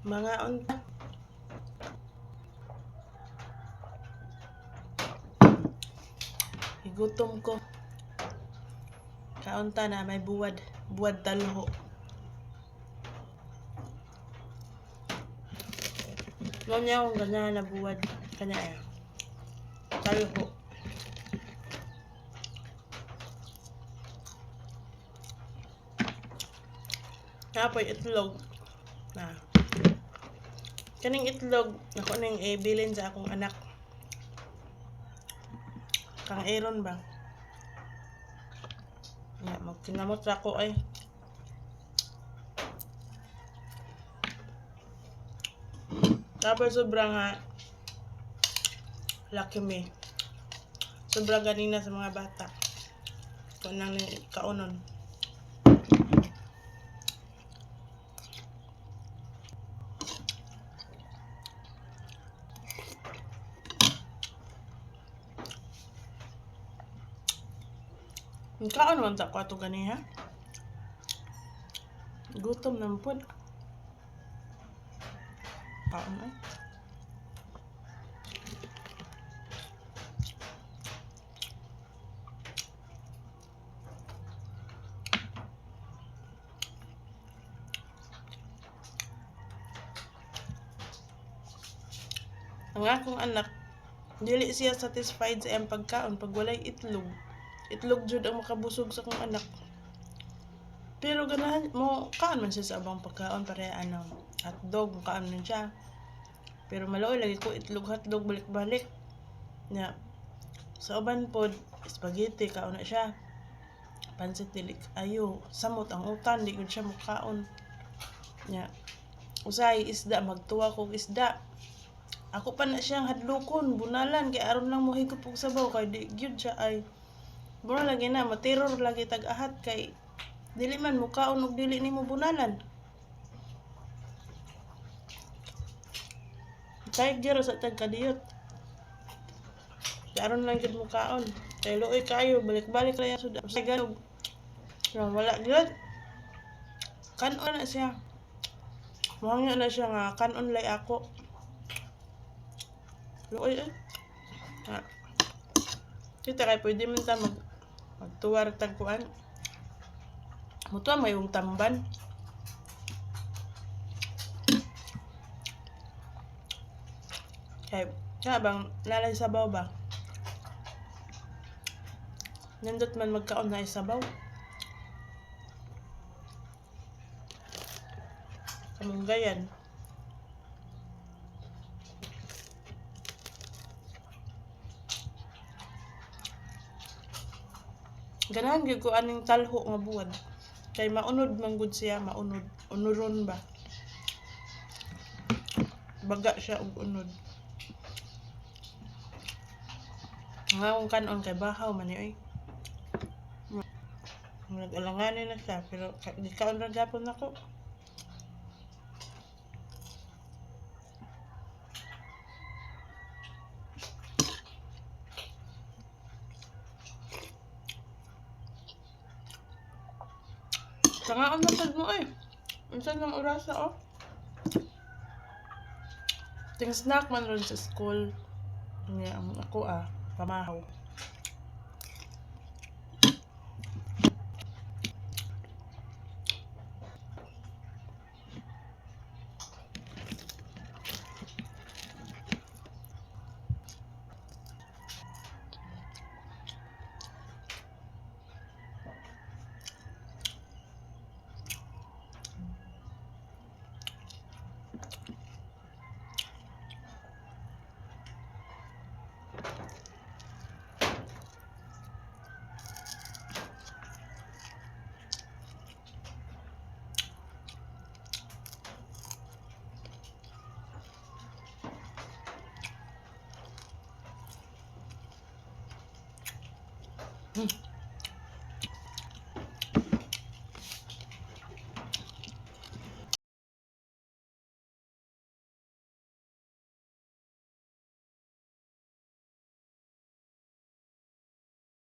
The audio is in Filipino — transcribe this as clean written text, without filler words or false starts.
Mga unta. Igutom ko. Kaunta na may buwad. Buwad talho. Nonya akong ganyan na buwad. Kanya talho. Napoy itlog. Kaning itlog, ako nang ibilin sa akong anak. Kang Aaron ba? Magkinamot sa ako ay. Tapos sobrang lucky me. Sobrang ganina sa mga bata. Kung nang kaunon. Kaon naman sa kwato gani ha? Gutom naman po. Kaon ay. Ang akong anak, dili siya satisfied sa iyang pagkaon pag walay itlog. Itlog jud ang makabusog sa akong anak. Pero ganahan mo kaon man siya sa abang pagkaon para hotdog, kaon man siya. Pero maluoy lagi ko itlog hotdog balik-balik. Nya sa uban pod spaghetti kaon na siya. Pansit dili ayo, samot ang utan di gud siya mukaon. Nya usay isda magtuwa kog isda. Ako pa na siyang hadlokon, bunalan kay aron lang mo higop og sabaw kay di gyud siya ay mura lagi na materror lagi tag-ahat kay dili man mukaon og dili nimo bunalan. Kay gyud sa tagkadiyot. Aron lang gyud mukaon. Kay luoy kayo balik-balik ra sud sa ganog. Wala gyud. Kanon na siya. Muhangyo na siya nga kanon lay ako. Luoy kita kay pwede man ta magtuwar tagkuan. Mutuwa may yung tamban. Kay bang nalay sabaw ba? Nindot man magkaon na sabaw. Kamunggayan. Ganahan gyud ko aning talho nga buwad. Kay maunod man gud siya, maunod. Unuron ba? Baga siya og unod. Nga akong kanon kay bahaw man ni. Nag-alanganin na siya, pero di kaon ra gyapon ako. Sangaon na mo ay. Unsa nang orasa oh? Ting snack man ron sa school. Nga ako pamahaw.